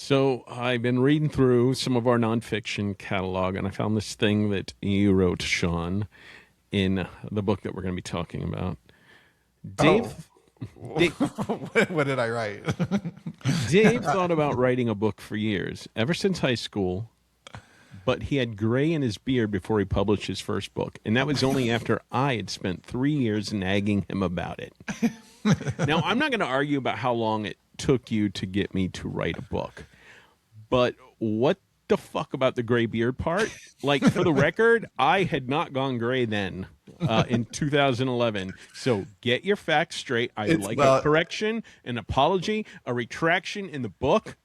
So I've been reading through some of our nonfiction catalog, and I found this thing that you wrote, Sean, in the book that we're going to be talking about. Dave, Oh, Dave, what did I write? Dave thought about writing a book for years, ever since high school, but he had gray in his beard before he published his first book, and that was only after I had spent 3 years nagging him about it. Now, I'm not going to argue about how long it took you to get me to write a book, but what the fuck about the gray beard part? Like, for the record, I had not gone gray then in 2011. So get your facts straight. I would like a correction, an apology, a retraction in the book.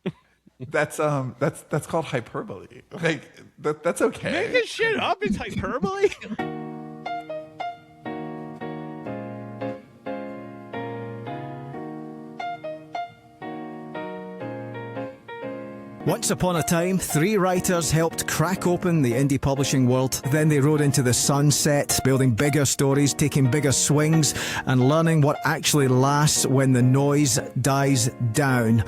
That's called hyperbole. Like that's okay. Make this shit up. It's hyperbole. Once upon a time, 3 writers helped crack open the indie publishing world. Then they rode into the sunset, building bigger stories, taking bigger swings, and learning what actually lasts when the noise dies down.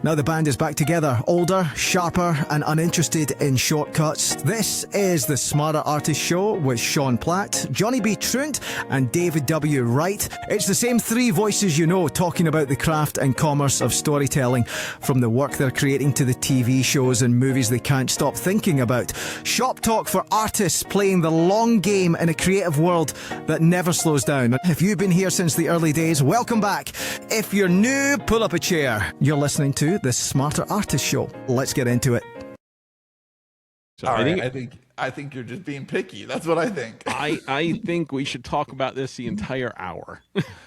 Now the band is back together, older, sharper, and uninterested in shortcuts. This is the Smarter Artist Show with Sean Platt, Johnny B. Truant, and David W. Wright. It's the same 3 voices you know talking about the craft and commerce of storytelling, from the work they're creating to the TV shows and movies they can't stop thinking about. Shop talk for artists playing the long game in a creative world that never slows down. If you've been here since the early days, welcome back. If you're new, pull up a chair. You're listening to the Smarter Artist Show. Let's get into it. So All right, I think you're just being picky. That's what I think. I think we should talk about this the entire hour.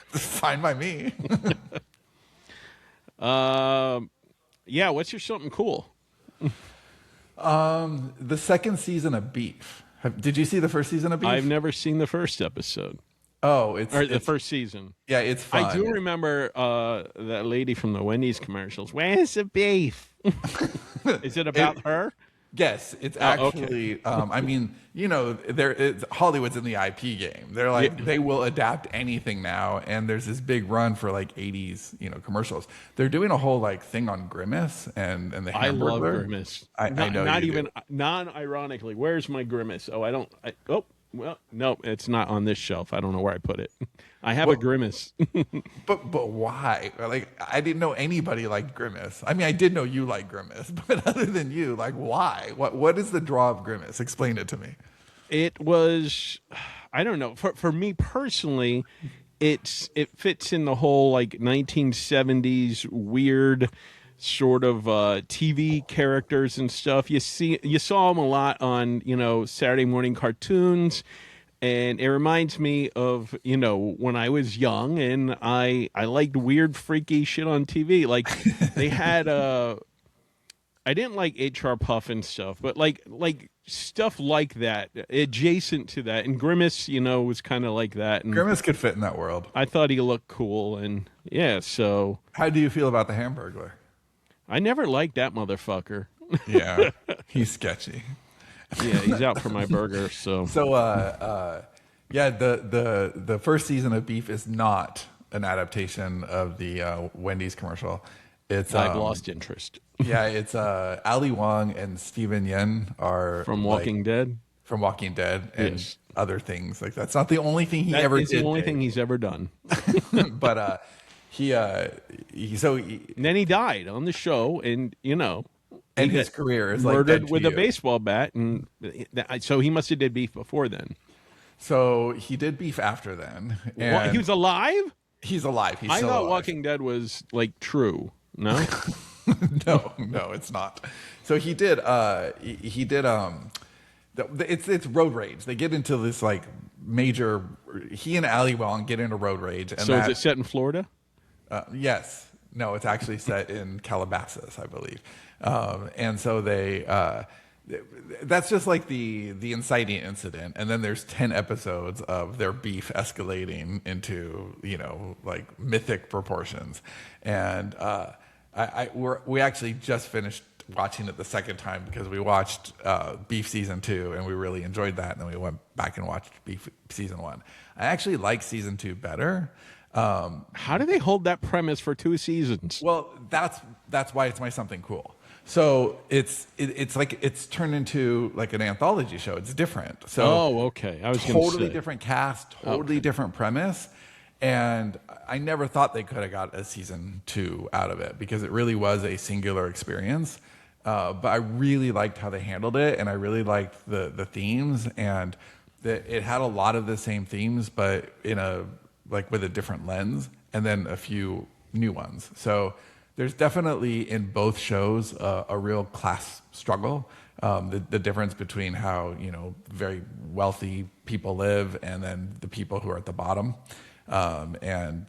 Fine by me. Yeah, what's your something cool? The second season of Beef. Did you see the first season of Beef? I've never seen the first episode. Oh, the first season. Yeah, it's fun. I do remember that lady from the Wendy's commercials. Where's the beef? Is it about her? Yes, it's okay. actually. I mean, Hollywood's in the IP game. They're like they will adapt anything now, and there's this big run for like '80s, commercials. They're doing a whole like thing on Grimace and the Hamburglar. I love Grimace. I know not you even do. non-ironically. Where's my Grimace? Well, no, it's not on this shelf. I don't know where I put it. I have a Grimace. But why? Like, I didn't know anybody liked Grimace. I mean, I did know you like Grimace, but other than you, like, why? What is the draw of Grimace? Explain it to me. It was, I don't know. For me personally, it fits in the whole like 1970s weird sort of TV characters and stuff. You saw them a lot on Saturday morning cartoons. And it reminds me of, when I was young and I liked weird, freaky shit on TV. Like, they had, I didn't like HR Puff and stuff, but like stuff like that, adjacent to that. And Grimace, was kind of like that. And Grimace could fit in that world. I thought he looked cool. And yeah, so. How do you feel about the Hamburglar? I never liked that motherfucker. Yeah, he's sketchy. Yeah, he's out for my burger. So yeah, the first season of Beef is not an adaptation of the Wendy's commercial. I've lost interest. Yeah, it's Ali Wong and Steven Yeun are From Walking Dead. From Walking Dead and Yes. other things like that. It's not the only thing he That ever is did. the only thing he's ever done. But he And then he died on the show, and and his career is like murdered dead to with a you. baseball bat, and so he must have did Beef before then. So he did Beef after then. And What, he was alive? He's alive. He's I still thought alive. Walking Dead was like true. No, No, it's not. So he did. He did. It's road rage. They get into this like major. He and Ali Wong get into road rage. And so is it set in Florida? Yes. No, it's actually set in Calabasas, I believe. And so they. That's just like the inciting incident, and then there's 10 episodes of their beef escalating into like mythic proportions, and we actually just finished watching it the second time because we watched Beef season 2 and we really enjoyed that, and then we went back and watched Beef season 1. I actually like season 2 better. How do they hold that premise for 2 seasons? Well, that's why it's my something cool. So it's like it's turned into like an anthology show. It's different. So Oh, okay. I was going to say. totally different cast, totally different premise. And I never thought they could have got a season 2 out of it because it really was a singular experience. But I really liked how they handled it, and I really liked the themes, and it had a lot of the same themes, but in a like with a different lens, and then a few new ones. So there's definitely in both shows a real class struggle. The difference between how very wealthy people live and then the people who are at the bottom, and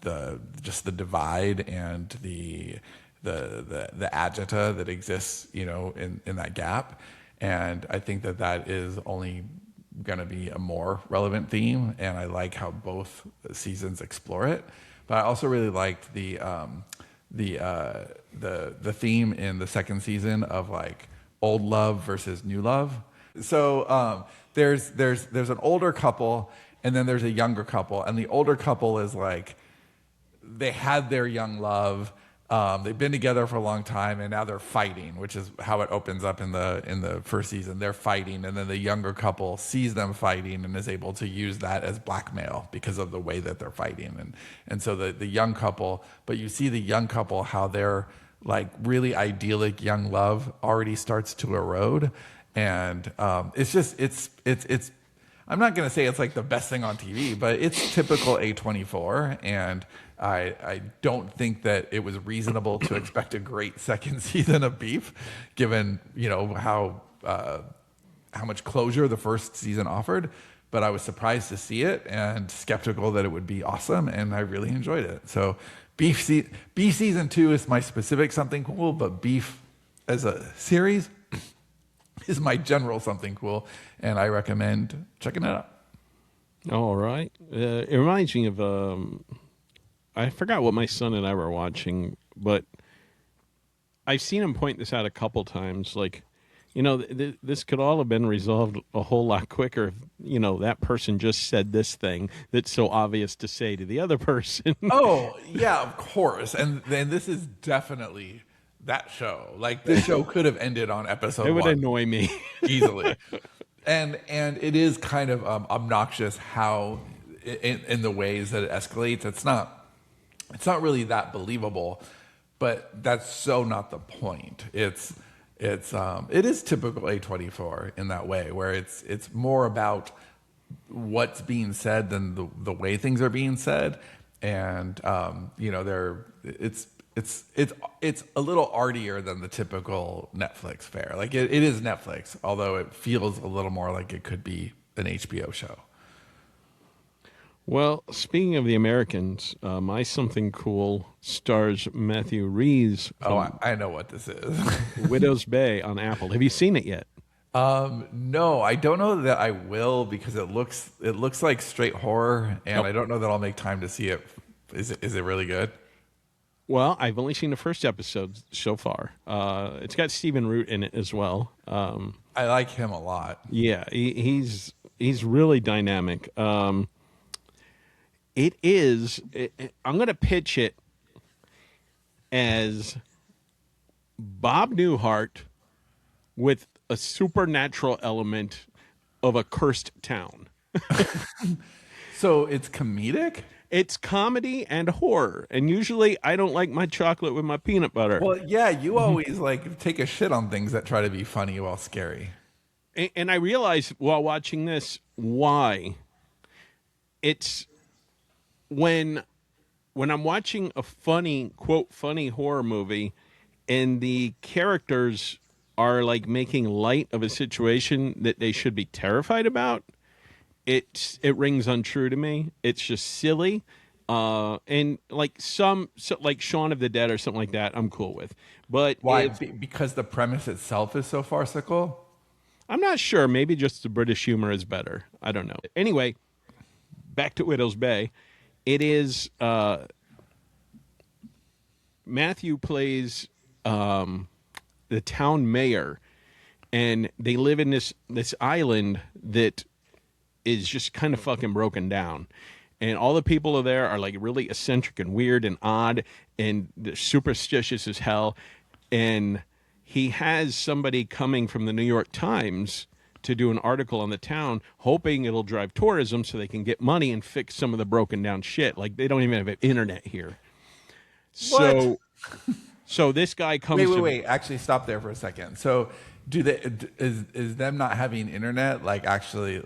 just the divide and the agita that exists, in that gap. And I think that is only going to be a more relevant theme. And I like how both seasons explore it. But I also really liked the theme in the second season of like old love versus new love. So there's an older couple and then there's a younger couple, and the older couple is like they had their young love. They've been together for a long time, and now they're fighting, which is how it opens up in the first season. They're fighting, and then the younger couple sees them fighting and is able to use that as blackmail because of the way that they're fighting. And so the young couple, but you see the young couple, how their like really idyllic young love already starts to erode. And it's I'm not going to say it's like the best thing on TV, but it's typical A24, and I don't think that it was reasonable to expect a great second season of Beef, given how much closure the first season offered. But I was surprised to see it and skeptical that it would be awesome, and I really enjoyed it. So Beef season 2 is my specific something cool, but Beef as a series is my general something cool, and I recommend checking it out. All right. It reminds me of, I forgot what my son and I were watching, but I've seen him point this out a couple times. Like, this could all have been resolved a whole lot quicker if, that person just said this thing that's so obvious to say to the other person. Oh, yeah, of course. And then this is definitely that show. Like, this show could have ended on episode 1. It would annoy me. Easily. And it is kind of obnoxious how in the ways that it escalates. It's not really that believable, but that's so not the point. It is typical A24 in that way, where it's more about what's being said than the way things are being said. And it's a little artier than the typical Netflix fare. Like it is Netflix, although it feels a little more like it could be an HBO show. Well, speaking of the Americans, My Something Cool stars Matthew Rhys from I know what this is. Widow's Bay on Apple. Have you seen it yet? No, I don't know that I will, because it looks like straight horror, and Nope. I don't know that I'll make time to see it. Is it really good? Well, I've only seen the first episode so far. It's got Stephen Root in it as well. I like him a lot. Yeah, he's really dynamic. It is. I'm going to pitch it as Bob Newhart with a supernatural element of a cursed town. So it's comedic? It's comedy and horror, and usually I don't like my chocolate with my peanut butter. Well, yeah, you always like take a shit on things that try to be funny while scary. And I realized while watching this why. It's when I'm watching a funny, quote, funny horror movie and the characters are like making light of a situation that they should be terrified about, it rings untrue to me. It's just silly. And like like Shaun of the Dead or something like that, I'm cool with. But Why? Because the premise itself is so farcical? I'm not sure. Maybe just the British humor is better. I don't know. Anyway, back to Widow's Bay. It is Matthew plays the town mayor, and they live in this island that is just kind of fucking broken down. and all the people there are like really eccentric and weird and odd and they're superstitious as hell. And he has somebody coming from the New York Times to do an article on the town, hoping it'll drive tourism so they can get money and fix some of the broken down shit. Like they don't even have internet here. What? So this guy comes. Wait. Actually, stop there for a second. So, is them not having internet like actually?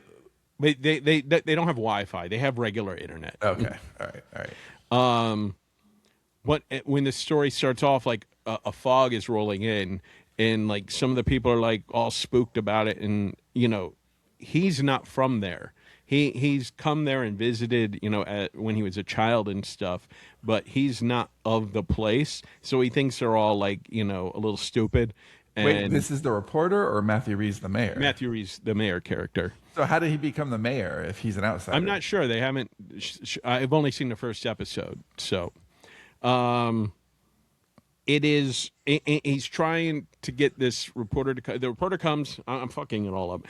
They don't have Wi-Fi. They have regular internet. Okay. All right. When the story starts off, like a fog is rolling in, and like some of the people are like all spooked about it, and he's not from there. He's come there and visited, when he was a child and stuff, but he's not of the place, so he thinks they're all like a little stupid. And Wait, this is the reporter or Matthew Reeves the mayor? Matthew Reeves, the mayor character. So how did he become the mayor if he's an outsider? I'm not sure. They haven't. I've only seen the first episode, so. It is. He's trying to get this reporter to. The reporter comes. I'm fucking it all up.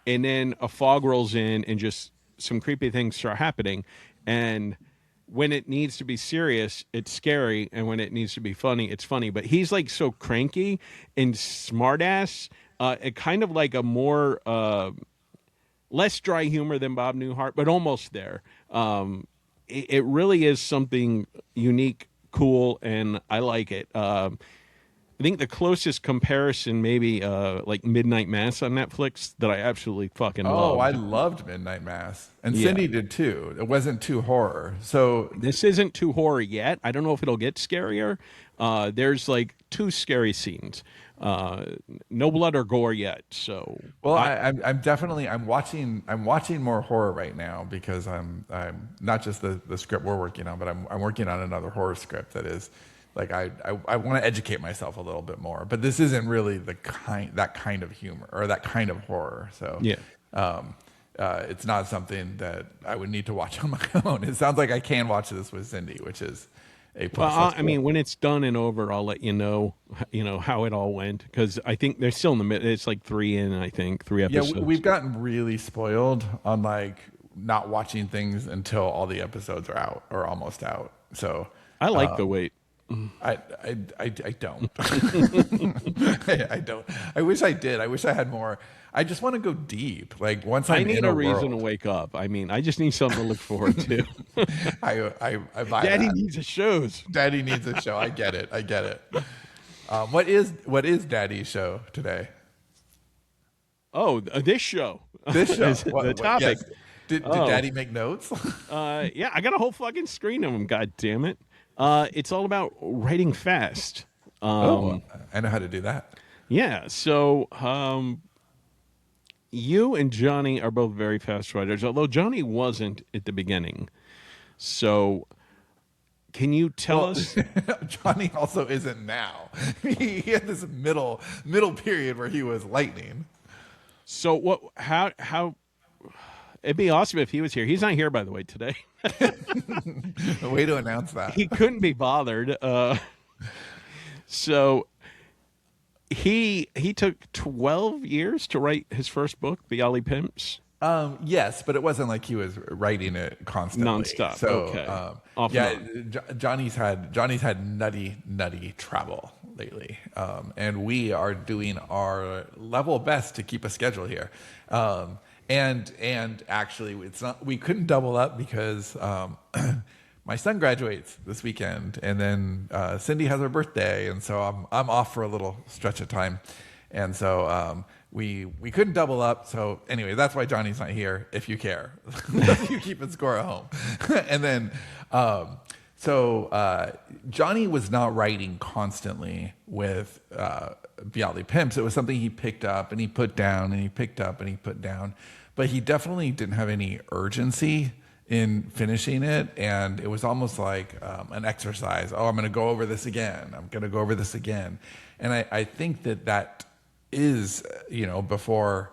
And then a fog rolls in, and just some creepy things start happening. And when it needs to be serious, it's scary, and when it needs to be funny, it's funny. But he's like so cranky and smartass. It kind of like a more less dry humor than Bob Newhart, but almost there. It really is something unique, cool, and I like it. I think the closest comparison maybe like Midnight Mass on Netflix that I absolutely fucking love. Oh, I loved Midnight Mass. And Cindy did too. It wasn't too horror. So this isn't too horror yet. I don't know if it'll get scarier. There's like 2 scary scenes. No blood or gore yet. So I'm watching more horror right now because I'm not just the script we're working on, but I'm working on another horror script that is like I want to educate myself a little bit more. But this isn't really that kind of humor or that kind of horror. So it's not something that I would need to watch on my own. It sounds like I can watch this with Cindy, which is a plus. Well, I mean, when it's done and over, I'll let you know how it all went, because I think they're still in the middle. It's like 3 in, I think, 3 episodes. Yeah, we've gotten really spoiled on like not watching things until all the episodes are out or almost out. So I like the wait. I don't. I don't. I wish I did. I wish I had more. I just want to go deep. Like once I need a reason to wake up. I mean, I just need something to look forward to. I buy Daddy that. needs a show. Daddy needs a show. I get it. What is Daddy's show today? Oh, this show. This show. The topic. Yes. Did Daddy make notes? Yeah, I got a whole fucking screen of them. God damn it. It's all about writing fast. I know how to do that. Yeah. So, you and Johnny are both very fast writers, although Johnny wasn't at the beginning. So, can you tell us? Johnny also isn't now. He had this middle period where he was lightning. So what? How? It'd be awesome if he was here. He's not here, by the way, today. Way to announce that. He couldn't be bothered. So he took 12 years to write his first book, The Alley Pimps. Yes, but it wasn't like he was writing it constantly, nonstop. So, Okay. Johnny's had nutty travel lately, and we are doing our level best to keep a schedule here. And actually, it's not. We couldn't double up because my son graduates this weekend, and then Cindy has her birthday, and so I'm off for a little stretch of time, and so we couldn't double up. So anyway, that's why Johnny's not here. If you care, you keep it score at home, and then Johnny was not writing constantly with Bialy Pimps. It was something he picked up and he put down, and he picked up and he put down. But he definitely didn't have any urgency in finishing it. And it was almost like an exercise. Oh, I'm going to go over this again. I'm going to go over this again. And I think that is, before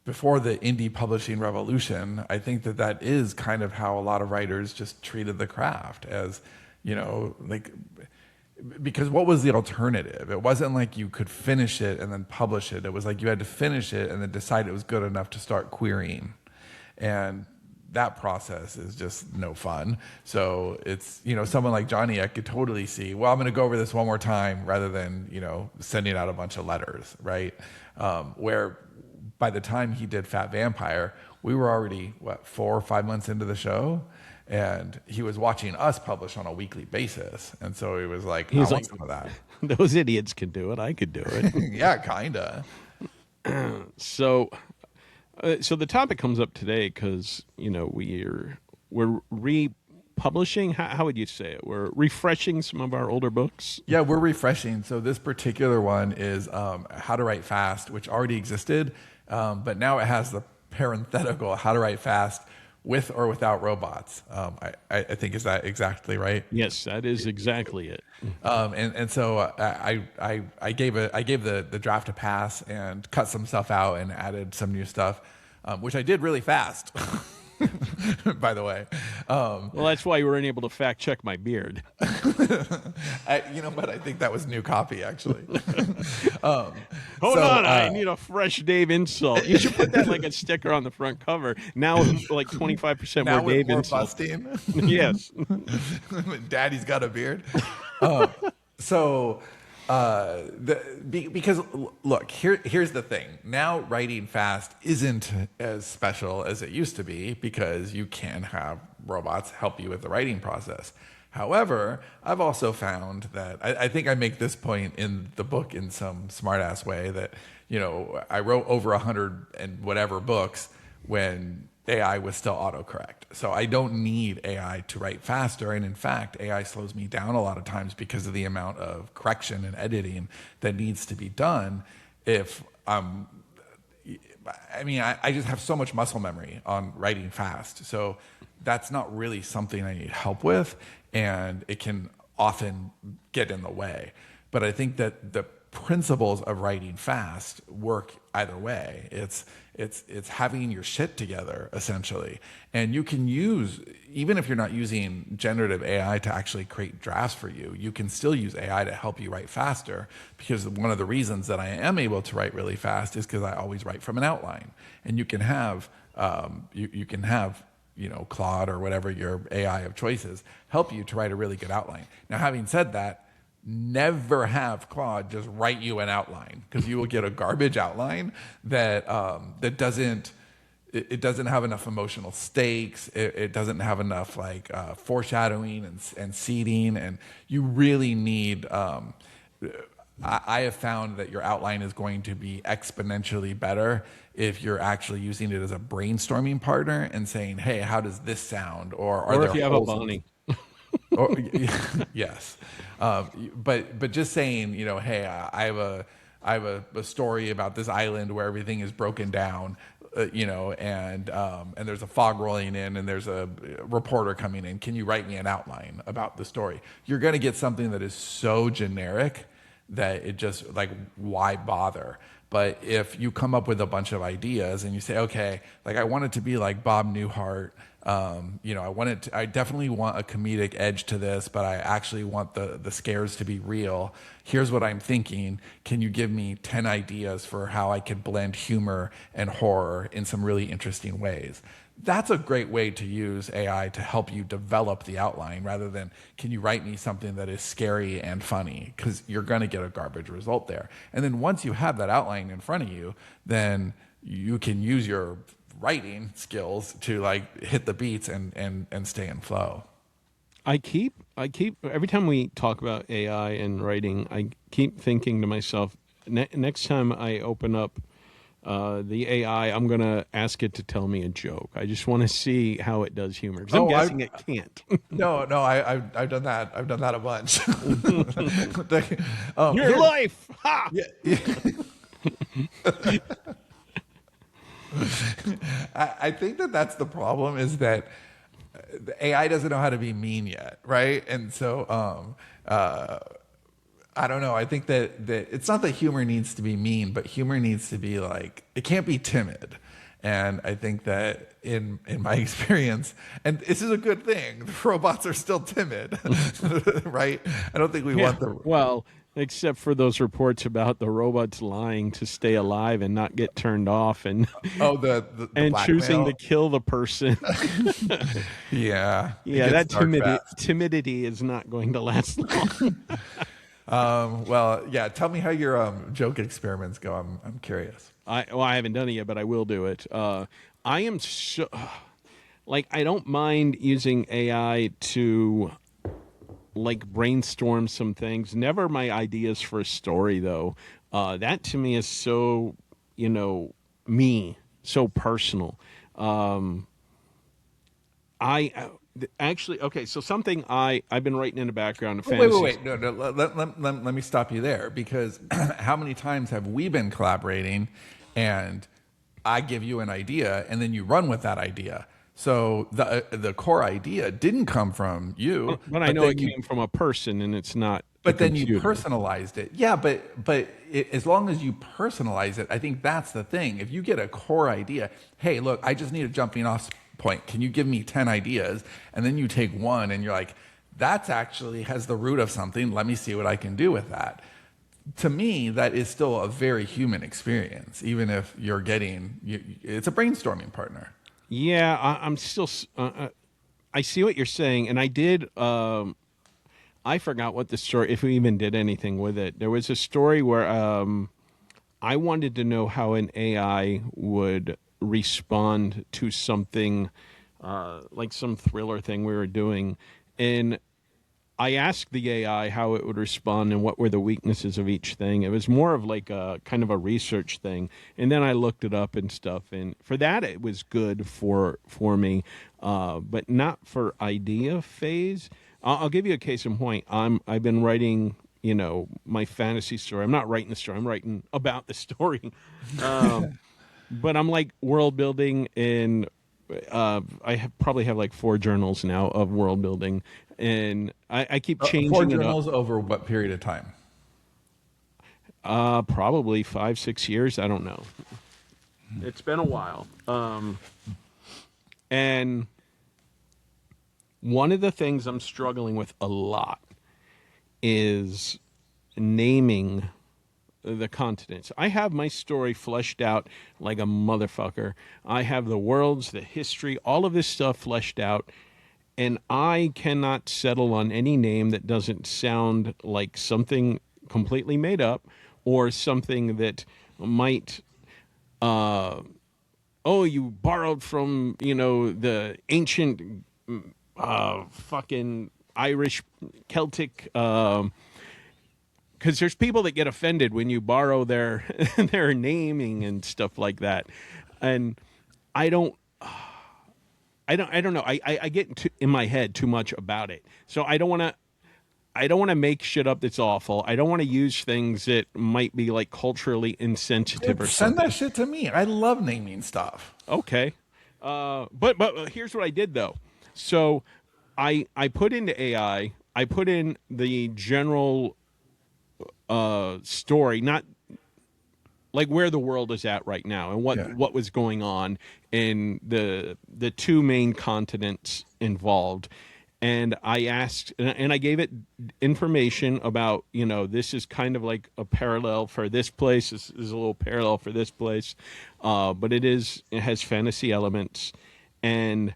the indie publishing revolution, I think that is kind of how a lot of writers just treated the craft as, because what was the alternative? It wasn't like you could finish it and then publish it. It was like you had to finish it and then decide it was good enough to start querying. And that process is just no fun. So it's, someone like Johnny, I could totally see, well, I'm going to go over this one more time rather than, sending out a bunch of letters, right? Where by the time he did Fat Vampire, we were already, 4 or 5 months into the show, and he was watching us publish on a weekly basis. And so he was like, I want some of that. Those idiots can do it. I could do it. Yeah, kind of. So the topic comes up today because we're republishing. How would you say it? We're refreshing some of our older books. Yeah, we're refreshing. So this particular one is How to Write Fast, which already existed, but now it has the parenthetical How to Write Fast with or without robots. I think, is that exactly right? Yes, that is exactly it. And so I gave the draft a pass and cut some stuff out and added some new stuff, which I did really fast. By the way. Well, that's why you weren't able to fact check my beard. You know what? I think that was new copy, actually. Hold on, I need a fresh Dave insult. You should put that like a sticker on the front cover. Now with like 25% now more Dave more insult. busting. Yes. Daddy's got a beard. Because look, here's the thing. Now writing fast isn't as special as it used to be because you can have robots help you with the writing process. However, I've also found that I think I make this point in the book in some smart-ass way that, I wrote over 100 and whatever books when AI was still autocorrect. So I don't need AI to write faster. And in fact, AI slows me down a lot of times because of the amount of correction and editing that needs to be done. I just have so much muscle memory on writing fast. So that's not really something I need help with. And it can often get in the way. But I think that the principles of writing fast work either way. It's having your shit together, essentially. And you can use, even if you're not using generative AI to actually create drafts for you, you can still use AI to help you write faster, because one of the reasons that I am able to write really fast is because I always write from an outline. And you can have Claude or whatever your AI of choice is help you to write a really good outline. Now, having said that, never have Claude just write you an outline, because you will get a garbage outline that doesn't have enough emotional stakes. It doesn't have enough foreshadowing and seeding, and you really need. I have found that your outline is going to be exponentially better if you're actually using it as a brainstorming partner and saying, "Hey, how does this sound?" Or if you have a bunny. Yes, but just saying, hey, I have a story about this island where everything is broken down, and there's a fog rolling in, and there's a reporter coming in. Can you write me an outline about the story? You're going to get something that is so generic that it just why bother? But if you come up with a bunch of ideas and you say, okay, I want it to be like Bob Newhart. I definitely want a comedic edge to this, but I actually want the scares to be real. Here's what I'm thinking. Can you give me 10 ideas for how I could blend humor and horror in some really interesting ways? That's a great way to use AI to help you develop the outline, rather than, can you write me something that is scary and funny? Because you're going to get a garbage result there. And then once you have that outline in front of you, then you can use your writing skills to hit the beats and stay in flow. I keep every time we talk about AI and writing, I keep thinking to myself, next time I open up the AI, I'm going to ask it to tell me a joke. I just want to see how it does humor, because I'm guessing it can't. No, I've done that. I've done that a bunch. Your life. Ha! Yeah. I think that's the problem, is that the AI doesn't know how to be mean yet, right? And so I don't know. I think that it's not that humor needs to be mean, but humor needs to be it can't be timid. And I think that in my experience, and this is a good thing, the robots are still timid, right? I don't think we want the Well, except for those reports about the robots lying to stay alive and not get turned off, and the and choosing to blackmail. kill the person. Yeah, it Yeah, gets that dark fast. timidity is not going to last long. Well, yeah. Tell me how your joke experiments go. I'm curious. I haven't done it yet, but I will do it. I am so like I don't mind using AI to like brainstorm some things. Never my ideas for a story though. That to me is so me, so personal. Actually okay. So something I've been writing in the background of Oh, wait, wait, fantasy. wait. No, no. Let me stop you there because how many times have we been collaborating, and I give you an idea, and then you run with that idea. So the core idea didn't come from you, But I but know then it you came from a person, and it's not a but then you computer. personalized it. Yeah, as long as you personalize it, I think that's the thing. If you get a core idea, hey, look, I just need a jumping off point. Can you give me 10 ideas? And then you take one and you're like, that's actually has the root of something. Let me see what I can do with that. To me, that is still a very human experience, even if you're it's a brainstorming partner. Yeah, I'm still. I see what you're saying, and I did. I forgot what the story, if we even did anything with it. There was a story where I wanted to know how an AI would respond to something like some thriller thing we were doing, and I asked the AI how it would respond and what were the weaknesses of each thing. It was more of like a kind of a research thing, and then I looked it up and stuff. And for that, it was good for me, but not for idea phase. I'll give you a case in point. I've been writing, my fantasy story. I'm not writing the story. I'm writing about the story, but I'm like world building and probably have like 4 journals now of world building, and I keep Four changing it up. journals over what period of time? Probably 5-6 years. I don't know. It's been a while. And one of the things I'm struggling with a lot is naming the continents. I have my story fleshed out like a motherfucker. I have the worlds, the history, all of this stuff fleshed out, and I cannot settle on any name that doesn't sound like something completely made up or something that might you borrowed from, the ancient fucking Irish Celtic because there's people that get offended when you borrow their their naming and stuff like that, and I don't know. I get in my head too much about it, so I don't want to. I don't want to make shit up that's awful. I don't want to use things that might be like culturally insensitive or Send something. that shit to me. I love naming stuff. Okay, but here's what I did though. So I put into AI. I put in the general story, not like where the world is at right now and Yeah. what was going on in the 2 main continents involved. And I asked, and I gave it information about, this is kind of like a parallel for this place. This is a little parallel for this place, but it has fantasy elements, and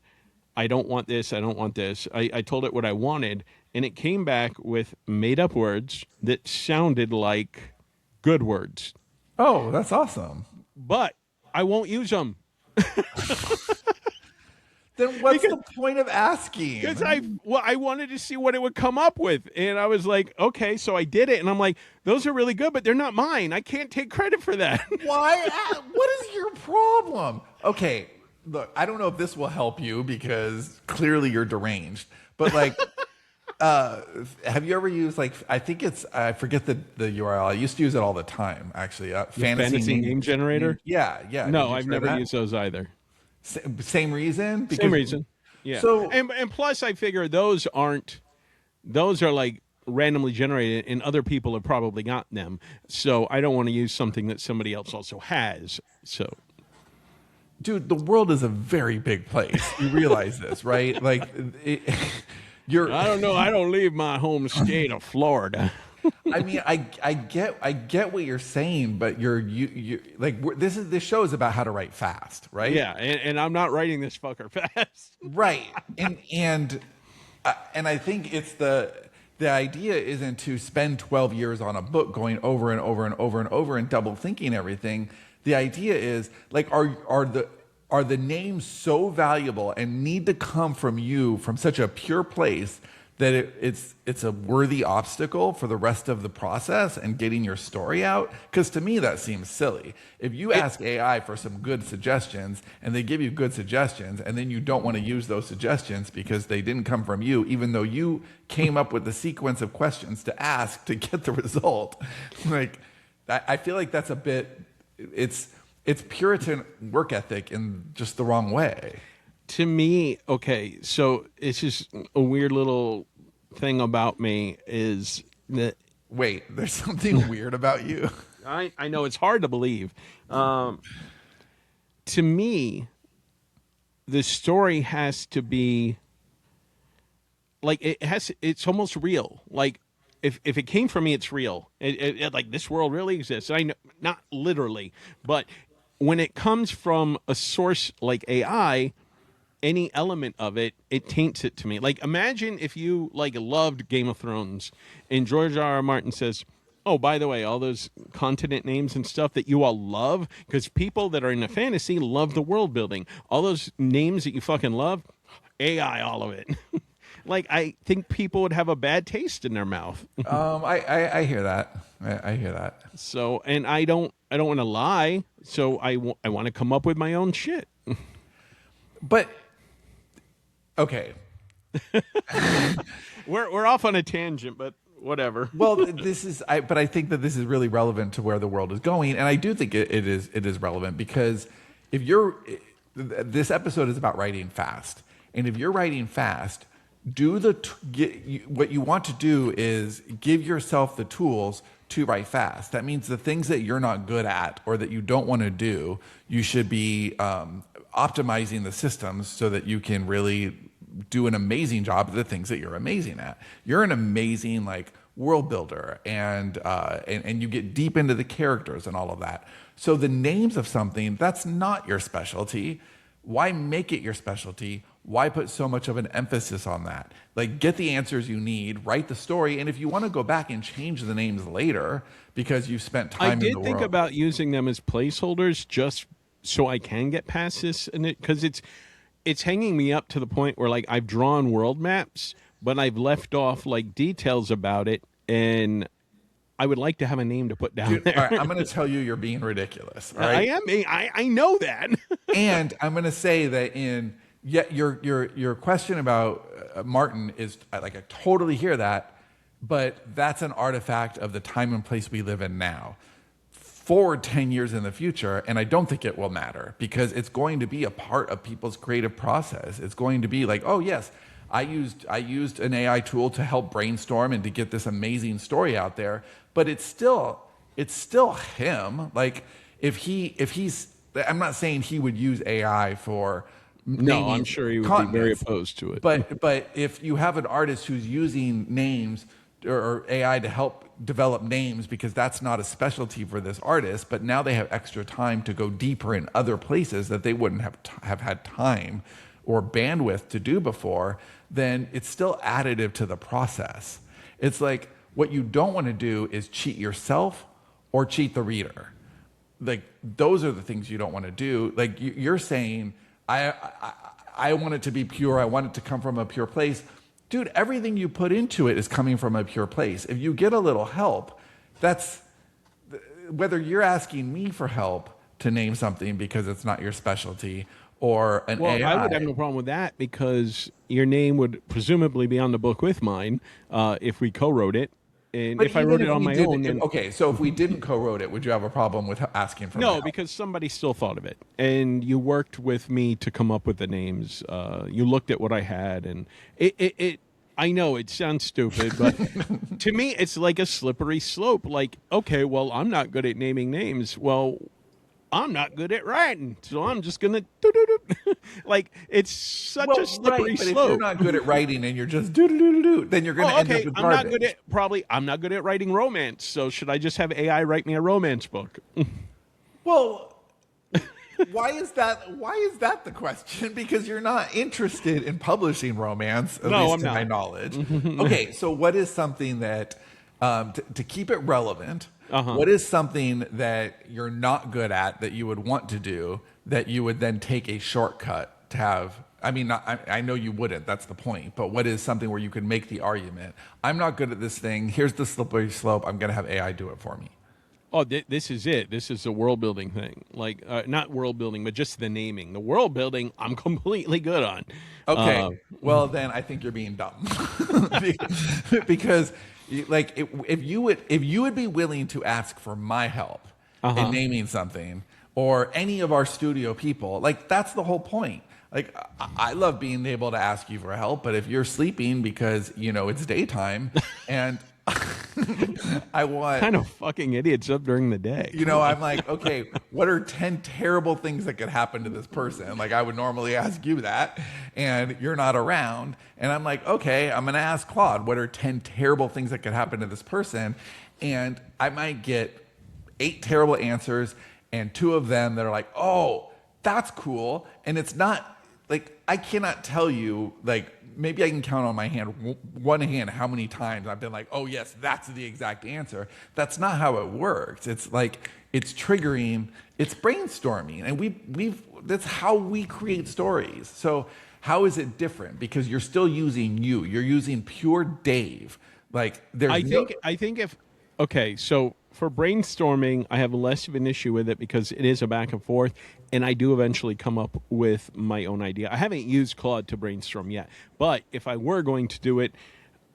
I don't want this. I don't want this. I told it what I wanted, and it came back with made up words that sounded like good words, Oh, that's awesome. but I won't use them Then what's the point of asking? because I wanted to see what it would come up with, and I was like, okay, so I did it, and I'm like, those are really good, but they're not mine. I can't take credit for that. Why? What is your problem? Okay, look, I don't know if this will help you because clearly you're deranged, but like, have you ever used I think I forget the URL. I used to use it all the time, actually. Fantasy name generator? Yeah, yeah. Did No, you I've try never that? used those either. Same reason? Same reason. Yeah. So And plus I figure those are like randomly generated and other people have probably gotten them. So I don't want to use something that somebody else also has. So dude, the world is a very big place. You realize this, right? Like, you're. I don't know. I don't leave my home state of Florida. I mean, I get what you're saying, but you like this show is about how to write fast, right? Yeah, and I'm not writing this fucker fast. Right, and I think it's the idea isn't to spend 12 years on a book going over and over and over and over and double thinking everything. The idea is like, are the names so valuable and need to come from you from such a pure place that it's a worthy obstacle for the rest of the process and getting your story out? Because to me, that seems silly. If you ask AI for some good suggestions and they give you good suggestions and then you don't want to use those suggestions because they didn't come from you, even though you came up with the sequence of questions to ask to get the result, like, I feel like that's a bit, it's Puritan work ethic in just the wrong way. To me, okay, so it's just a weird little thing about me is that... Wait, there's something weird about you. I know, it's hard to believe. To me, the story has to be... Like, it's almost real. Like, if it came from me, it's real. Like, this world really exists. I know, not literally, but when it comes from a source like AI... any element of it taints it to me. Like, imagine if you like loved Game of Thrones and George R.R. Martin says, oh, by the way, all those continent names and stuff that you all love, because people that are into fantasy love the world building. All those names that you fucking love, AI, all of it. Like, I think people would have a bad taste in their mouth. I hear that. I hear that. So, and I don't want to lie. So I want to come up with my own shit. But okay, we're off on a tangent, but whatever. Well, but I think that this is really relevant to where the world is going, and I do think it is relevant because this episode is about writing fast, and if you're writing fast, what you want to do is give yourself the tools to write fast. That means the things that you're not good at or that you don't want to do, you should be optimizing the systems so that you can really do an amazing job of the things that you're amazing at. You're an amazing world builder, and you get deep into the characters and all of that. So the names of something that's not your specialty, why make it your specialty? Why put so much of an emphasis on that? Get the answers you need, write the story, and if you want to go back and change the names later because you've spent time in the world. I did think about using them as placeholders just so I can get past this, and because it's hanging me up to the point where I've drawn world maps, but I've left off details about it, and I would like to have a name to put down there. All right, I'm going to tell you you're being ridiculous. All right? I know that. And I'm going to say that your question about Martin is I totally hear that, but that's an artifact of the time and place we live in now. Forward 10 years in the future, and I don't think it will matter because it's going to be a part of people's creative process. It's going to be oh yes, I used an AI tool to help brainstorm and to get this amazing story out there, but it's still him. If he's, I'm not saying he would use AI for no, I'm sure he would be very opposed to it. But if you have an artist who's using names or AI to help develop names because that's not a specialty for this artist, but now they have extra time to go deeper in other places that they wouldn't have had time or bandwidth to do before, then it's still additive to the process. It's what you don't want to do is cheat yourself or cheat the reader. Those are the things you don't want to do. You're saying, I want it to be pure. I want it to come from a pure place. Dude, everything you put into it is coming from a pure place. If you get a little help, that's whether you're asking me for help to name something because it's not your specialty or an AI. I would have no problem with that because your name would presumably be on the book with mine if we co-wrote it. And but if I wrote it on my own, then... Okay, so if we didn't co-wrote it, would you have a problem with asking for No, help? because somebody still thought of it. And you worked with me to come up with the names. You looked at what I had, and it I know it sounds stupid, but to me, it's like a slippery slope. Okay, well, I'm not good at naming names. Well, I'm not good at writing, so I'm just gonna do. Like it's such a slippery right, but if you're slope. not good at writing and you're just do, then you're going to Oh, end up okay. with garbage. I'm not good at writing romance. So should I just have AI write me a romance book? Well, why is that? Why is that the question? Because you're not interested in publishing romance, at No, least I'm to my not. knowledge. Okay, so what is something that, to keep it relevant, Uh-huh. what is something that you're not good at that you would want to do that you would then take a shortcut to have? I mean, I know you wouldn't. That's the point. But what is something where you could make the argument? I'm not good at this thing. Here's the slippery slope. I'm going to have AI do it for me. Oh, this is it. This is a world building thing. Like not world building, but just the naming. The world building, I'm completely good on. Okay. Well, then I think you're being dumb because, like, if you would be willing to ask for my help in naming something, or any of our studio people, like that's the whole point. Like, I love being able to ask you for help, but if you're sleeping because it's daytime, and I want Kind of fucking idiots up during the day. I'm like, okay, what are 10 terrible things that could happen to this person? Like, I would normally ask you that, and you're not around. And I'm like, okay, I'm going to ask Claude, what are 10 terrible things that could happen to this person? And I might get 8 terrible answers, and 2 of them that are like, oh, that's cool. And it's not, like, I cannot tell you, like, maybe I can count on my one hand how many times I've been like, oh yes, that's the exact answer. That's not how it works. It's like, it's triggering, it's brainstorming, and that's how we create stories. So how is it different? Because you're still using you're using pure Dave. Like, I think if okay, so for brainstorming, I have less of an issue with it because it is a back and forth, and I do eventually come up with my own idea. I haven't used Claude to brainstorm yet, but if I were going to do it,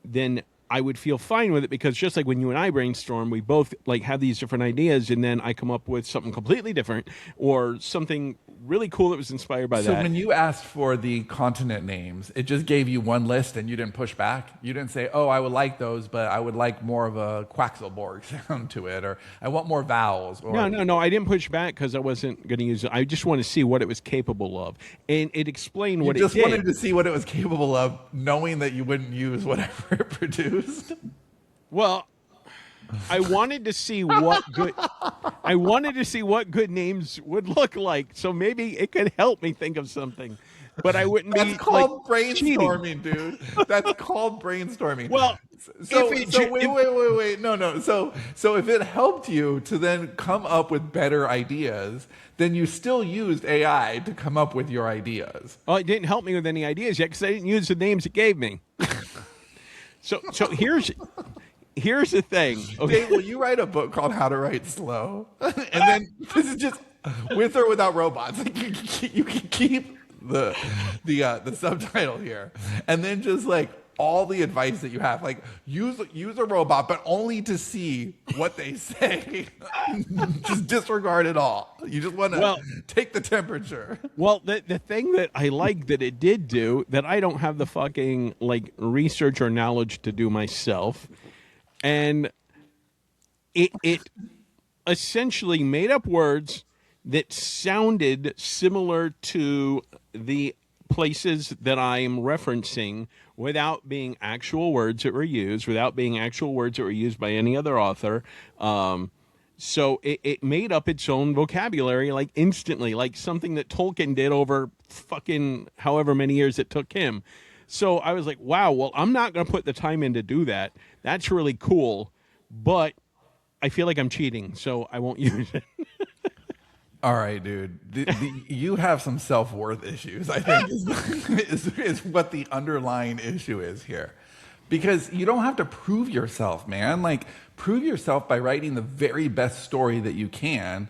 then I would feel fine with it, because just like when you and I brainstorm, we both like have these different ideas, and then I come up with something completely different or something really cool that was inspired by So that. when you asked for the continent names, it just gave you one list and you didn't push back? You didn't say, oh, I would like those, but I would like more of a Quaxelborg sound to it, or I want more vowels. Or... No. I didn't push back because I wasn't going to use it. I just want to see what it was capable of. And it explained what it did. You just wanted to see what it was capable of, knowing that you wouldn't use whatever it produced? Well, I wanted to see what good names would look like. So maybe it could help me think of something. But I wouldn't be That's called brainstorming, dude. That's called brainstorming. Well, wait. No. So if it helped you to then come up with better ideas, then you still used AI to come up with your ideas. Well, it didn't help me with any ideas yet because I didn't use the names it gave me. So here's the thing. Okay, Dave, will you write a book called How to Write Slow? And then this is just with or without robots. Like, you can keep the subtitle here, and then just like all the advice that you have, like use a robot, but only to see what they say. Just disregard it all. You just want to take the temperature. Well, the thing that I like that it did do that I don't have the fucking like research or knowledge to do myself, and it essentially made up words that sounded similar to the places that I'm referencing without being actual words that were used, without being actual words that were used by any other author. So it made up its own vocabulary like instantly, like something that Tolkien did over fucking however many years it took him. So I was like, wow, well, I'm not going to put the time in to do that. That's really cool, but I feel like I'm cheating, so I won't use it. All right, dude. You have some self-worth issues, I think, is what the underlying issue is here. Because you don't have to prove yourself, man. Like, prove yourself by writing the very best story that you can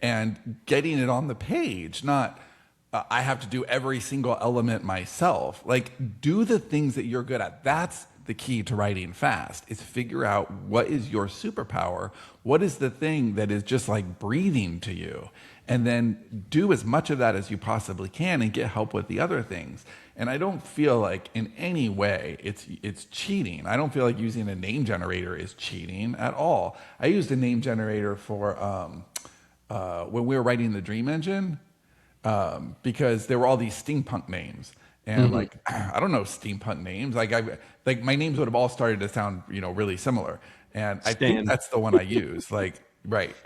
and getting it on the page, not I have to do every single element myself. Like, do the things that you're good at. That's the key to writing fast, is figure out what is your superpower, what is the thing that is just like breathing to you, and then do as much of that as you possibly can and get help with the other things. And I don't feel like in any way it's cheating. I don't feel like using a name generator is cheating at all. I used a name generator for when we were writing the Dream Engine, because there were all these steampunk names. And like, I don't know steampunk names. Like my names would have all started to sound, really similar. And I think that's the one I use. Like, right.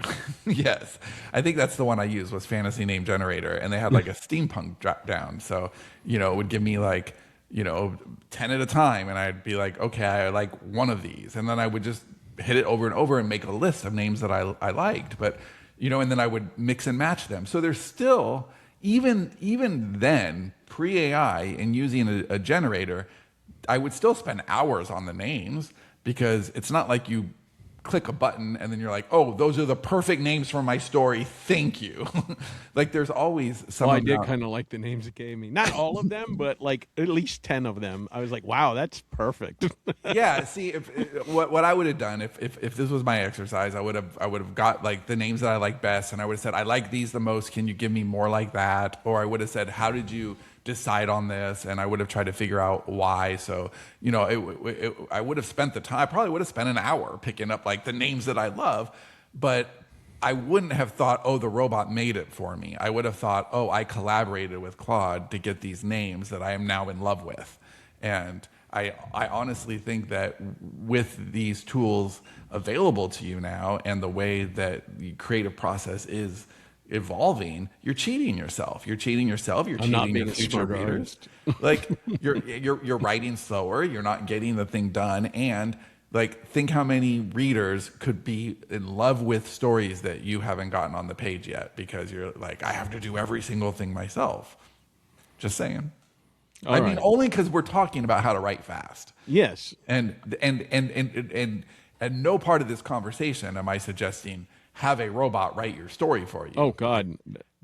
Yes. I think that's the one I used was Fantasy Name Generator. And they had like a steampunk drop down. So, it would give me like, 10 at a time. And I'd be like, okay, I like one of these. And then I would just hit it over and over and make a list of names that I liked. But, and then I would mix and match them. So there's still, even then, pre-AI and using a generator, I would still spend hours on the names because it's not like you click a button and then you're like, oh, those are the perfect names for my story. Thank you. Like there's always some. Well, I did kind of like the names it gave me. Not all of them, but like at least 10 of them. I was like, wow, that's perfect. Yeah. See, what I would have done if this was my exercise, I would have got like the names that I like best, and I would have said, I like these the most. Can you give me more like that? Or I would have said, how did you decide on this? And I would have tried to figure out why. So, I would have spent the time. I probably would have spent an hour picking up like the names that I love, but I wouldn't have thought, oh, the robot made it for me. I would have thought, oh, I collaborated with Claude to get these names that I am now in love with. And I honestly think that with these tools available to you now and the way that the creative process is evolving, you're cheating yourself. You're cheating yourself. You're cheating your future readers. Like you're writing slower. You're not getting the thing done. And like, think how many readers could be in love with stories that you haven't gotten on the page yet because you're like, I have to do every single thing myself. Just saying. I mean, only because we're talking about how to write fast. Yes. And no part of this conversation am I suggesting have a robot write your story for you. Oh God,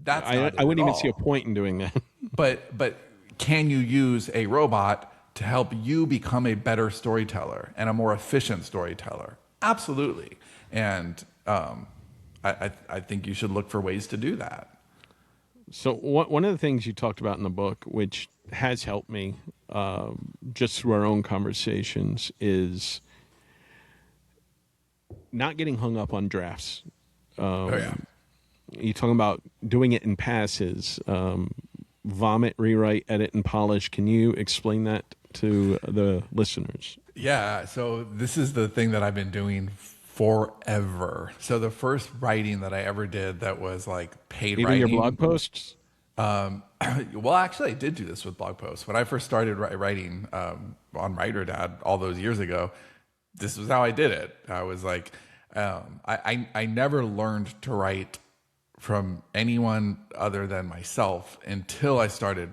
I wouldn't even see a point in doing that. But can you use a robot to help you become a better storyteller and a more efficient storyteller? Absolutely. And I think you should look for ways to do that. So one of the things you talked about in the book, which has helped me just through our own conversations, is not getting hung up on drafts. You're talking about doing it in passes, vomit, rewrite, edit, and polish. Can you explain that to the listeners? Yeah, so this is the thing that I've been doing forever. So the first writing that I ever did that was like paid Even writing. your blog posts? Well, actually, I did do this with blog posts. When I first started writing on Writer Dad all those years ago, this was how I did it. I was like, I never learned to write from anyone other than myself until I started,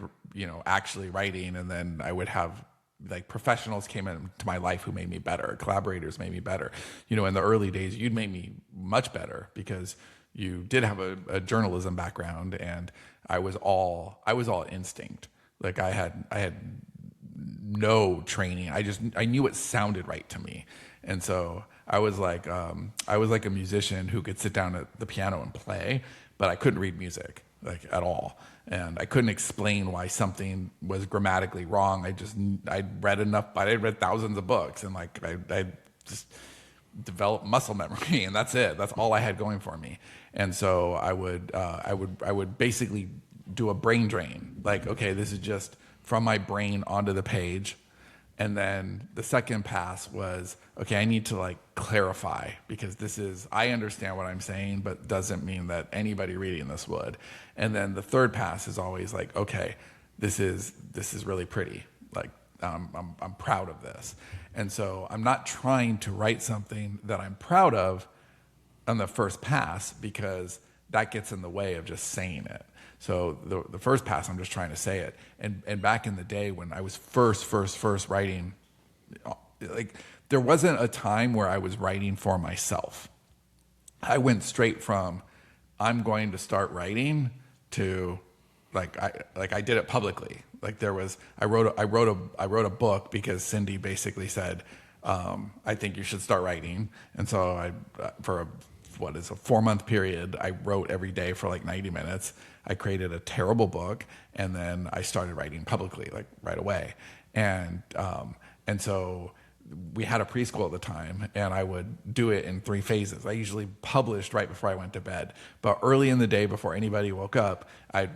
actually writing. And then I would have like professionals came into my life who made me better. Collaborators made me better. In the early days, you'd made me much better because you did have a journalism background, and I was all instinct. Like I had no training. I knew it sounded right to me. And so I was like a musician who could sit down at the piano and play, but I couldn't read music like at all. And I couldn't explain why something was grammatically wrong. I'd read enough, but I'd read thousands of books, and like I just developed muscle memory, and that's it. That's all I had going for me. And so I would basically do a brain drain. Like, okay, this is just from my brain onto the page. And then the second pass was, okay, I need to like clarify, because I understand what I'm saying, but doesn't mean that anybody reading this would. And then the third pass is always like, okay, this is really pretty. Like, I'm proud of this. And so I'm not trying to write something that I'm proud of on the first pass, because that gets in the way of just saying it. So the first pass, I'm just trying to say it. And back in the day when I was first writing, like there wasn't a time where I was writing for myself. I went straight from I'm going to start writing to I did it publicly. Like I wrote a book because Cindy basically said, I think you should start writing. And so for a 4-month period, I wrote every day for like 90 minutes. I created a terrible book, and then I started writing publicly, like right away. And so we had a preschool at the time, and I would do it in 3 phases. I usually published right before I went to bed, but early in the day before anybody woke up, I'd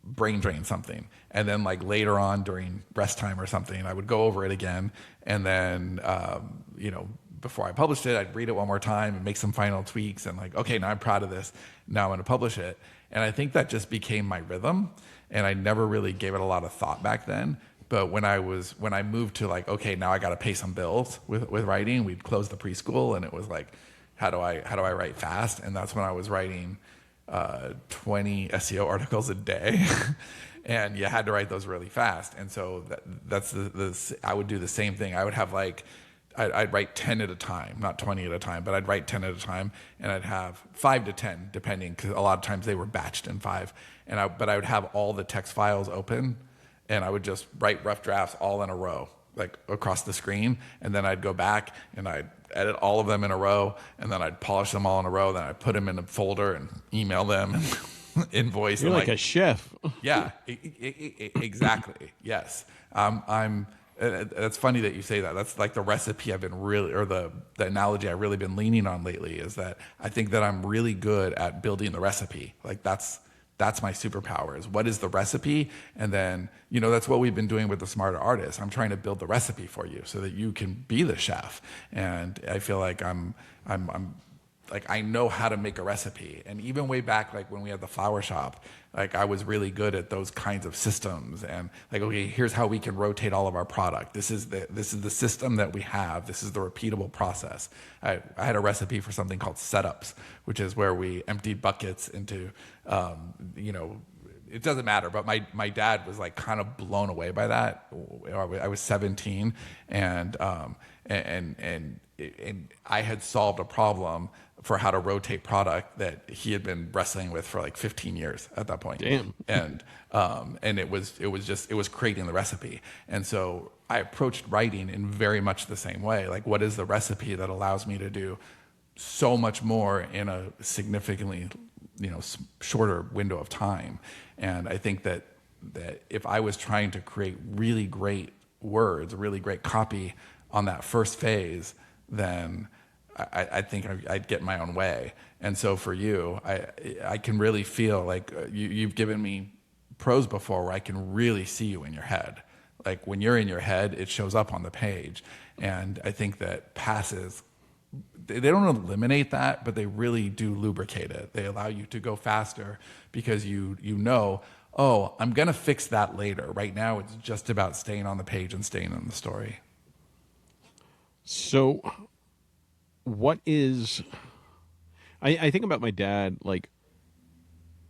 brain drain something, and then like later on during rest time or something, I would go over it again, and then before I published it, I'd read it one more time and make some final tweaks, and like, okay, now I'm proud of this, now I'm going to publish it. And I think that just became my rhythm, and I never really gave it a lot of thought back then. But when I moved to like, okay, now I got to pay some bills with writing, we'd close the preschool, and it was like, how do I write fast? And that's when I was writing 20 SEO articles a day, and you had to write those really fast. And so that's I would do the same thing. I would have like, I'd write 10 at a time, not 20 at a time, but I'd write 10 at a time, and I'd have 5 to 10, depending, because a lot of times they were batched in 5. But I would have all the text files open, and I would just write rough drafts all in a row, like across the screen, and then I'd go back and I'd edit all of them in a row, and then I'd polish them all in a row, then I'd put them in a folder and email them, and invoice. You're like a chef. Yeah, exactly. Yes. That's funny that you say that. That's like the recipe I've been really, or the analogy I've really been leaning on lately, is that I think that I'm really good at building the recipe. Like that's my superpower, is what is the recipe? And then, that's what we've been doing with the Smarter Artist. I'm trying to build the recipe for you so that you can be the chef. And I feel like I'm like, I know how to make a recipe. And even way back, like when we had the flower shop, like I was really good at those kinds of systems, and like, okay, here's how we can rotate all of our product. This is the system that we have. This is the repeatable process. I had a recipe for something called setups, which is where we emptied buckets into, it doesn't matter, but my dad was like kind of blown away by that. I was 17, and I had solved a problem for how to rotate product that he had been wrestling with for like 15 years at that point. Damn. And it was creating the recipe. And so I approached writing in very much the same way. Like, what is the recipe that allows me to do so much more in a significantly, shorter window of time? And I think that if I was trying to create really great words, really great copy on that first phase, then I think I'd get in my own way. And so for you, I can really feel like you've given me prose before where I can really see you in your head. Like when you're in your head, it shows up on the page. And I think that passes, they don't eliminate that, but they really do lubricate it. They allow you to go faster because you know, oh, I'm going to fix that later. Right now, it's just about staying on the page and staying in the story. So what is, I think about my dad, like,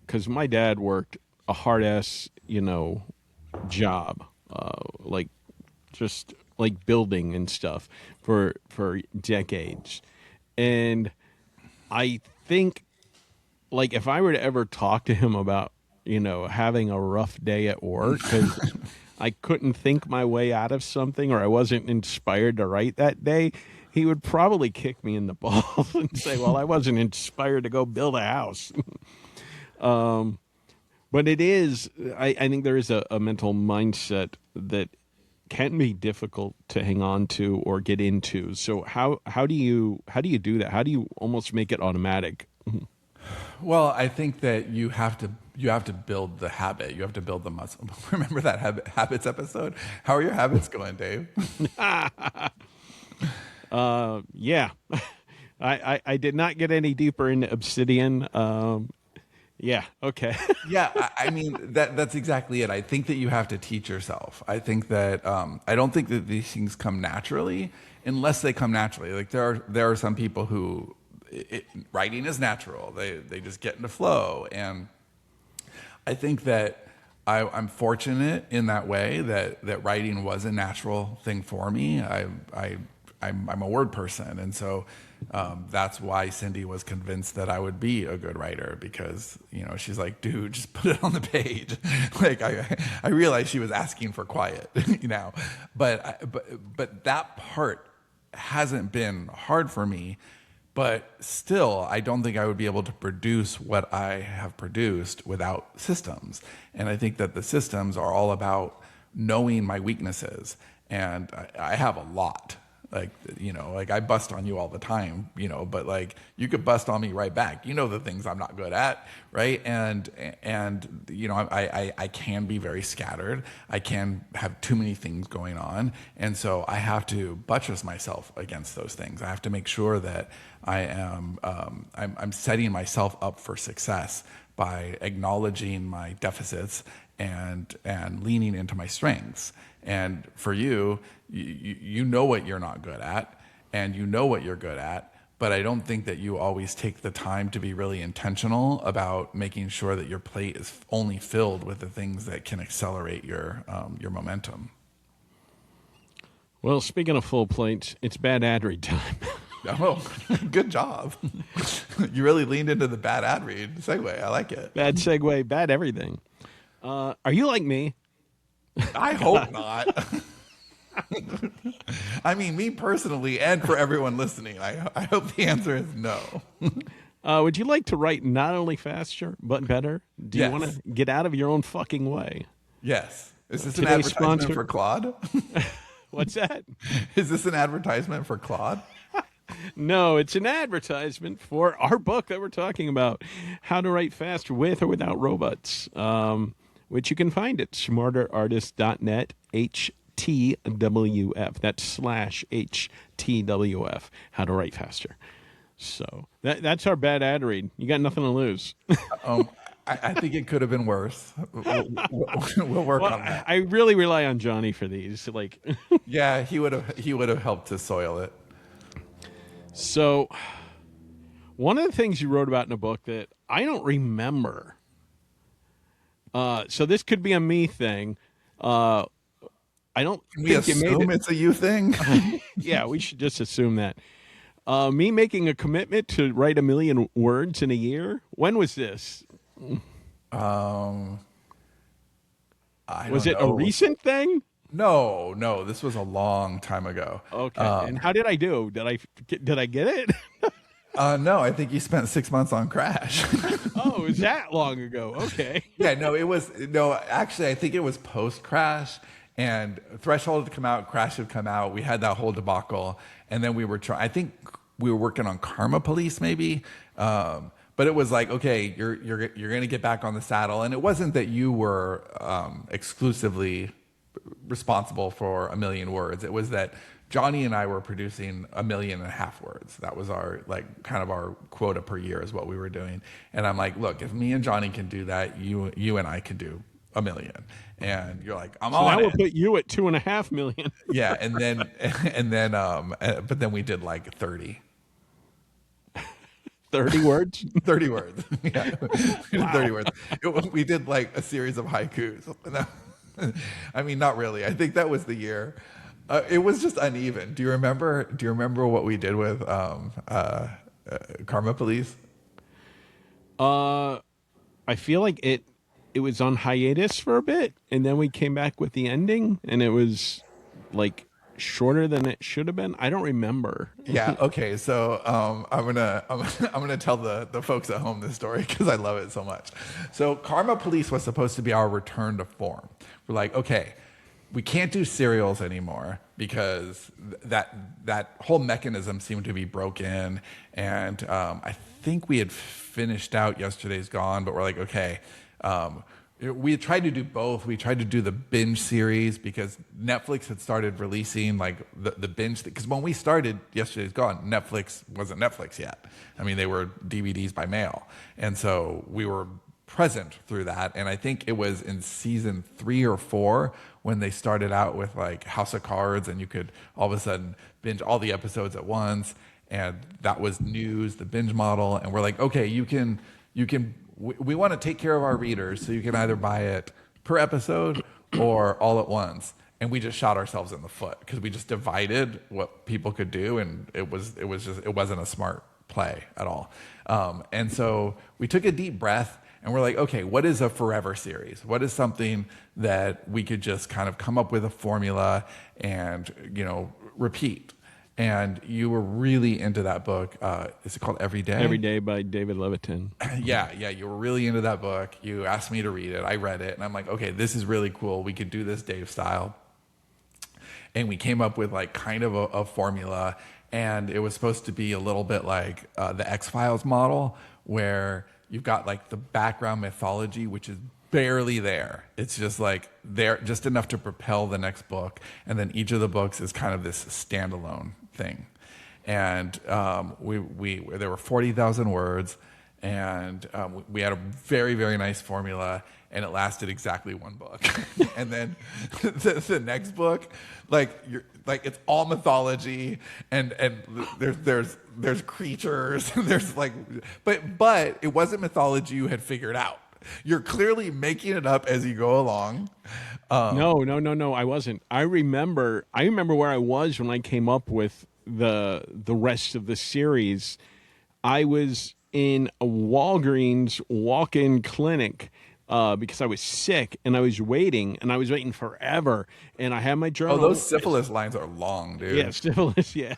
because my dad worked a hard ass, job, like just like building and stuff for decades. And I think, like, if I were to ever talk to him about, having a rough day at work, because I couldn't think my way out of something, or I wasn't inspired to write that day, he would probably kick me in the balls and say, well, I wasn't inspired to go build a house. But it is, I think there is a mental mindset that can be difficult to hang on to or get into. So how do you do that? How do you almost make it automatic? Well, I think that you have to build the habit. You have to build the muscle. Remember that habits episode? How are your habits going, Dave? Yeah. I did not get any deeper into Obsidian. Yeah. Okay. Yeah. I mean, that's exactly it. I think that you have to teach yourself. I think that, I don't think that these things come naturally unless they come naturally. Like there are some people who writing is natural. They just get into flow. And I think that I'm fortunate in that way that writing was a natural thing for me. I'm a word person, and so that's why Cindy was convinced that I would be a good writer, because she's like, dude, just put it on the page. Like I realized she was asking for quiet, but that part hasn't been hard for me. But still, I don't think I would be able to produce what I have produced without systems. And I think that the systems are all about knowing my weaknesses, and I have a lot. Like, like I bust on you all the time, but like you could bust on me right back. You know the things I'm not good at, right? And I can be very scattered. I can have too many things going on, and so I have to buttress myself against those things. I have to make sure that I'm setting myself up for success by acknowledging my deficits and leaning into my strengths. And for you, you know what you're not good at, and you know what you're good at, but I don't think that you always take the time to be really intentional about making sure that your plate is only filled with the things that can accelerate your momentum. Well, speaking of full plates, it's bad ad read time. Oh, good job. You really leaned into the bad ad read segue. I like it. Bad segue, bad everything. Are you like me? I hope not. I mean, me personally, and for everyone listening, I hope the answer is no. Would you like to write not only faster, but better? Do you Yes. want to get out of your own fucking way? Yes. Is this an Today's advertisement sponsor- for Claude? What's that? Is this an advertisement for Claude? No, it's an advertisement for our book that we're talking about, How to Write Fast with or Without Robots, which you can find at smarterartist.net, HTWF. That's /HTWF, How to Write Faster. So that's our bad ad read. You got nothing to lose. I think it could have been worse. We'll work Well, on that. I really rely on Johnny for these. Like, Yeah, he would have helped to soil it. so one of the things you wrote about in a book that I don't remember. So this could be a me thing. I don't Can we think you made assume it. it's a you thing? Yeah, we should just assume that. Me making a commitment to write 1 million words in a year. When was this? I Was don't it a know. recent thing? No. This was a long time ago. Okay. And how did I do? Did I get it? No, I think you spent 6 months on Crash. Oh, it was that long ago. Okay. Yeah, actually, I think it was post Crash, and Threshold had come out, Crash had come out. We had that whole debacle, and then we were I think we were working on Karma Police, maybe. But it was like, okay, you're going to get back on the saddle, and it wasn't that you were exclusively responsible for 1 million words. It was that Johnny and I were producing 1.5 million words. That was our kind of our quota per year is what we were doing. And I'm like, look, if me and Johnny can do that, you and I can do 1 million. And you're like, I'm So on now it. we'll put you at 2.5 million. Yeah, and then but then we did like 30. 30 words. 30 words. Yeah. We did 30 words. We did like a series of haikus. I mean, not really. I think that was the year. It was just uneven. Do you remember what we did with Karma Police? I feel like it was on hiatus for a bit, and then we came back with the ending, and it was like shorter than it should have been. I don't remember. Yeah. Okay. So I'm gonna tell the folks at home this story because I love it so much. So Karma Police was supposed to be our return to form. We're like, okay, we can't do serials anymore because that whole mechanism seemed to be broken, and I think we had finished out Yesterday's Gone, but we're like, okay. We tried to do both. We tried to do the binge series because Netflix had started releasing like the binge because when we started Yesterday's Gone, Netflix wasn't Netflix yet. I mean, they were DVDs by mail, and so we were present through that. And I think it was in season 3 or 4 when they started out with like House of Cards, and you could all of a sudden binge all the episodes at once, and that was news, the binge model. And we're like, okay, you can. We want to take care of our readers, so you can either buy it per episode or all at once. And we just shot ourselves in the foot because we just divided what people could do, and it wasn't a smart play at all. And so we took a deep breath, and we're like, okay, what is a forever series? What is something that we could just kind of come up with a formula and repeat? And you were really into that book. Is it called Every Day? Every Day by David Levitin. Yeah, you were really into that book. You asked me to read it. I read it, and I'm like, okay, this is really cool. We could do this Dave style. and we came up with like kind of a formula, and it was supposed to be a little bit like the X-Files model, where you've got like the background mythology, which is barely there. It's just like there, just enough to propel the next book, and then each of the books is kind of this standalone thing. And there were 40,000 words, and we had a very, very nice formula, and it lasted exactly one book. And then the next book, it's all mythology, and there's creatures, and there's like, but it wasn't mythology you had figured out. You're clearly making it up as you go along. No, I wasn't. I remember where I was when I came up with the rest of the series. I was in a Walgreens walk-in clinic because I was sick, and I was waiting forever, and I had my journal. Oh, those syphilis lines are long, dude. Yeah, syphilis, yeah.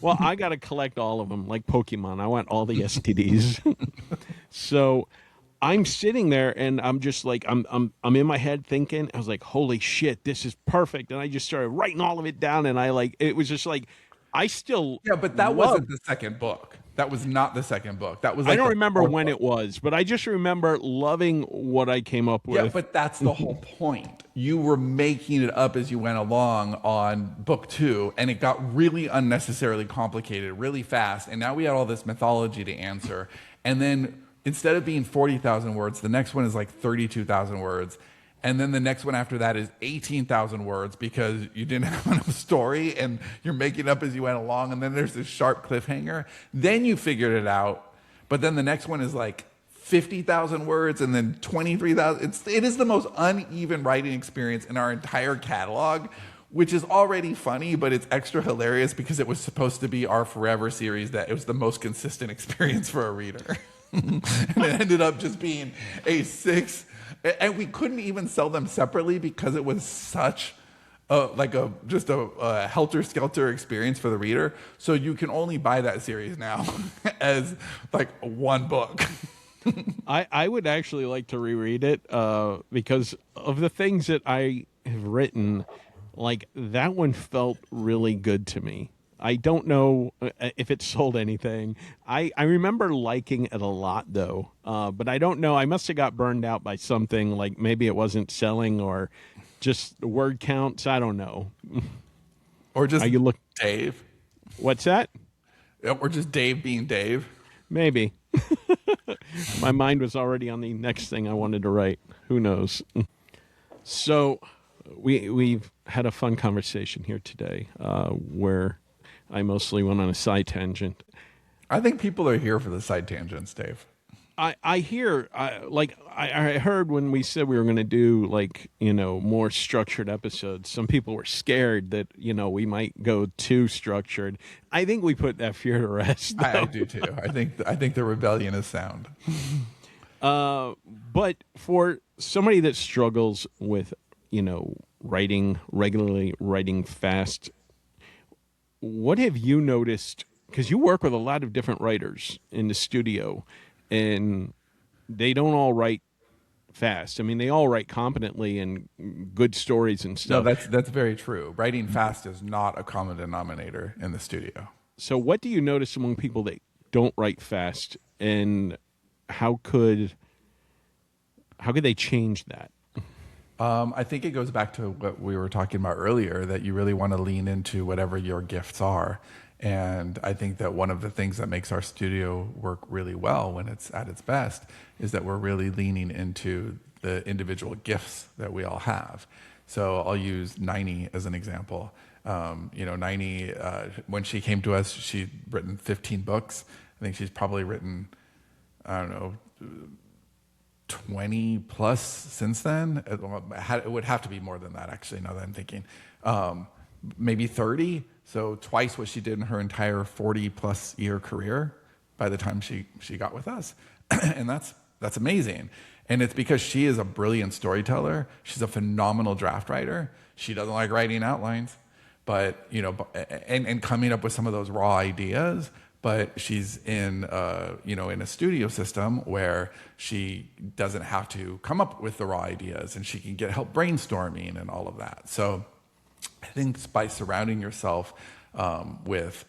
Well, I got to collect all of them like Pokemon. I want all the STDs. So I'm sitting there, and I'm just like, I'm in my head thinking, I was like, holy shit, this is perfect. And I just started writing all of it down, and it was just like, I still. Yeah, but that wasn't the second book. That was not the second book. That was like I don't remember when it was, but I just remember loving what I came up with. Yeah, but that's the whole point. You were making it up as you went along on book 2, and it got really unnecessarily complicated really fast. And now we had all this mythology to answer. And then instead of being 40,000 words, the next one is like 32,000 words. And then the next one after that is 18,000 words because you didn't have enough story and you're making up as you went along. And then there's this sharp cliffhanger. Then you figured it out. But then the next one is like 50,000 words and then 23,000. It is the most uneven writing experience in our entire catalog, which is already funny, but it's extra hilarious because it was supposed to be our forever series that it was the most consistent experience for a reader. And it ended up just being a 6. And we couldn't even sell them separately because it was such a helter-skelter experience for the reader. So you can only buy that series now as like one book. I would actually like to reread it because of the things that I have written. Like, that one felt really good to me. I don't know if it sold anything. I remember liking it a lot, though. But I don't know. I must have got burned out by something, like maybe it wasn't selling or just word counts. I don't know. Or just Dave. What's that? Or just Dave being Dave. Maybe. My mind was already on the next thing I wanted to write. Who knows? So we've had a fun conversation here today where I mostly went on a side tangent. I think people are here for the side tangents, Dave. I heard when we said we were going to do more structured episodes, some people were scared that, we might go too structured. I think we put that fear to rest. I do too. I think the rebellion is sound. But for somebody that struggles with, writing regularly, writing fast, what have you noticed? Because you work with a lot of different writers in the studio, and they don't all write fast. I mean, they all write competently and good stories and stuff. No, that's very true. Writing fast is not a common denominator in the studio. So what do you notice among people that don't write fast, and how could they change that? I think it goes back to what we were talking about earlier, that you really want to lean into whatever your gifts are. And I think that one of the things that makes our studio work really well when it's at its best is that we're really leaning into the individual gifts that we all have. So I'll use Niney as an example. Niney, when she came to us, she'd written 15 books. I think she's probably written, 20 plus since then. It would have to be more than that, actually, now that I'm thinking. Maybe 30. So twice what she did in her entire 40 plus year career by the time she got with us. And that's amazing. And it's because she is a brilliant storyteller. She's a phenomenal draft writer. She doesn't like writing outlines, but and coming up with some of those raw ideas. But she's in a studio system where she doesn't have to come up with the raw ideas, and she can get help brainstorming and all of that. So I think by surrounding yourself with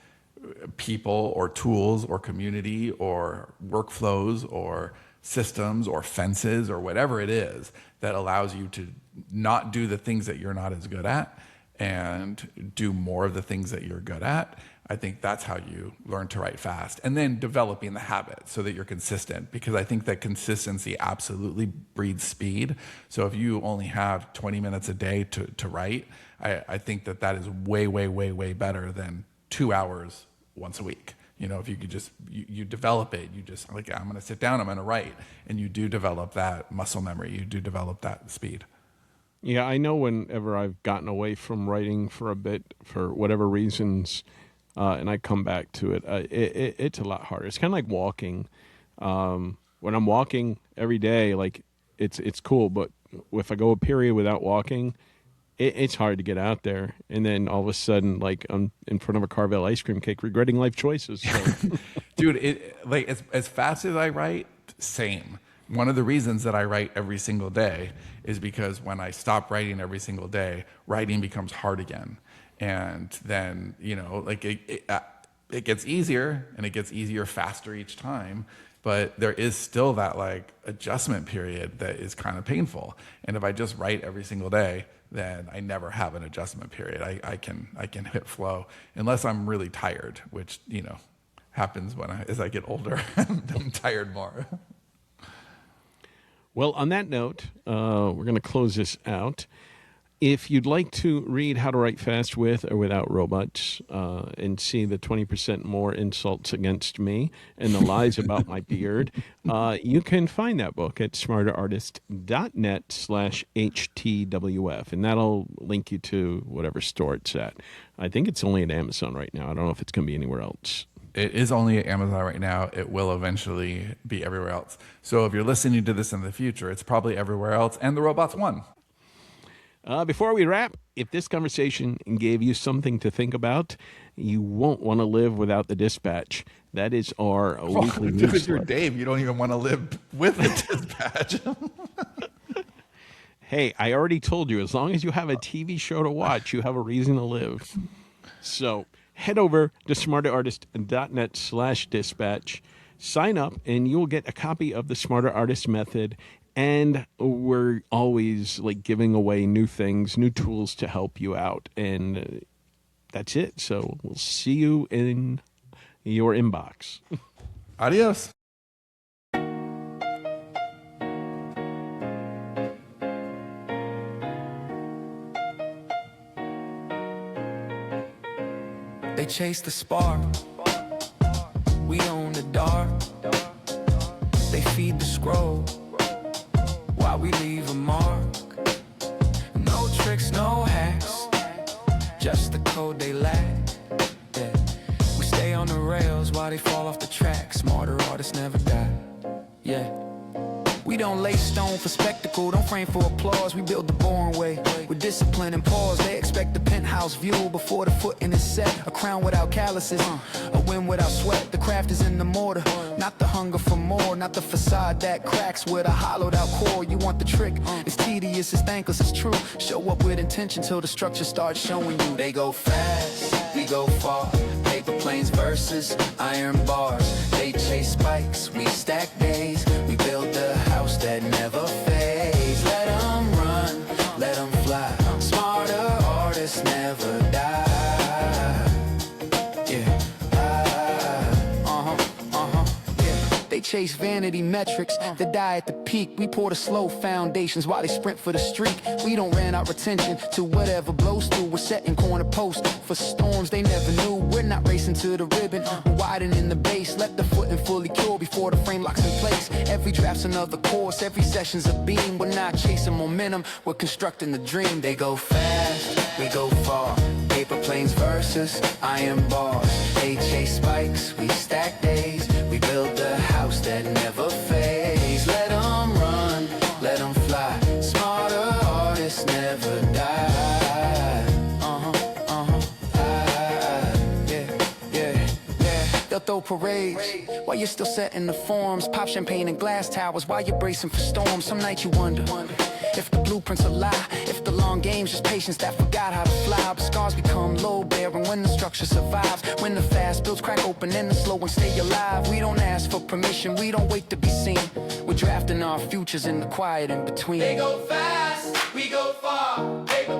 people or tools or community or workflows or systems or fences or whatever it is that allows you to not do the things that you're not as good at and do more of the things that you're good at, I think that's how you learn to write fast. And then developing the habit so that you're consistent, because I think that consistency absolutely breeds speed. So if you only have 20 minutes a day to write, I think that is way, way, way, way better than 2 hours once a week. You know, if you could just, you develop it, you just like, I'm gonna sit down, I'm gonna write. And you do develop that muscle memory, you do develop that speed. Yeah, I know whenever I've gotten away from writing for a bit, for whatever reasons, and I come back to it, it's a lot harder. It's kind of like walking. When I'm walking every day, like it's cool, but if I go a period without walking, it's hard to get out there. And then all of a sudden, like I'm in front of a Carvel ice cream cake, regretting life choices. So. Dude, like as fast as I write, same. One of the reasons that I write every single day is because when I stop writing every single day, writing becomes hard again. And then, you know, like it gets easier, and it gets easier faster each time. But there is still that like adjustment period that is kind of painful. And if I just write every single day, then I never have an adjustment period. I can hit flow unless I'm really tired, which, you know, happens as I get older. I'm tired more. Well, on that note, we're going to close this out. If you'd like to read How to Write Fast with or Without Robots and see the 20% more insults against me and the lies about my beard, you can find that book at smarterartist.net/HTWF, and that'll link you to whatever store it's at. I think it's only at Amazon right now. I don't know if it's going to be anywhere else. It is only at Amazon right now. It will eventually be everywhere else. So if you're listening to this in the future, it's probably everywhere else, and the robots won. Before we wrap, if this conversation gave you something to think about, you won't want to live without the dispatch. That is our weekly newsletter. If you're Dave, you don't even want to live with the dispatch. Hey, I already told you, as long as you have a TV show to watch, you have a reason to live. So head over to smarterartist.net/dispatch, sign up, and you'll get a copy of the Smarter Artist Method. And we're always like giving away new things, new tools to help you out. And that's it. So we'll see you in your inbox. Adios. They chase the spark, we own the dark. They feed the scroll while we leave a mark. No tricks, no hacks, just the code they lack. Yeah. We stay on the rails while they fall off the track. Smarter artists never die. Yeah. We don't lay stone for spectacle, don't frame for applause. We build the boring way, with discipline and pause. They expect the penthouse view before the footing is set. A crown without calluses, a win without sweat. The craft is in the mortar, not the hunger for more. Not the facade that cracks with a hollowed out core. You want the trick, it's tedious, it's thankless, it's true. Show up with intention till the structure starts showing you. They go fast, we go far. Paper planes versus iron bars. They chase spikes, we stack days. We build the house that never fades. Let them run, let them fly. Smarter artists never die. Yeah. Yeah. They chase vanity metrics that die at the peak. We pour the slow foundations while they sprint for the streak. We don't rent out retention to whatever blows through. We're setting corner posts for storms they never knew. We're not racing to the ribbon, we're widening the base. Let the footing fully cure before the frame locks in place. Every draft's another course, every session's a beam. We're not chasing momentum, we're constructing the dream. They go fast, we go far. Paper planes versus iron bars. They chase spikes, we stack days. We build the house that never fades. Let them run, let them fly. Smarter artists never die. They'll throw parades while you're still setting the forms. Pop champagne and glass towers while you're bracing for storms. Some nights you wonder, If the blueprints are lie, if the long game's just patience that forgot how to fly. But scars become low bearing when the structure survives. When the fast builds crack open and the slow ones stay alive. We don't ask for permission, we don't wait to be seen. We're drafting our futures in the quiet in between. They go fast, we go far. Paper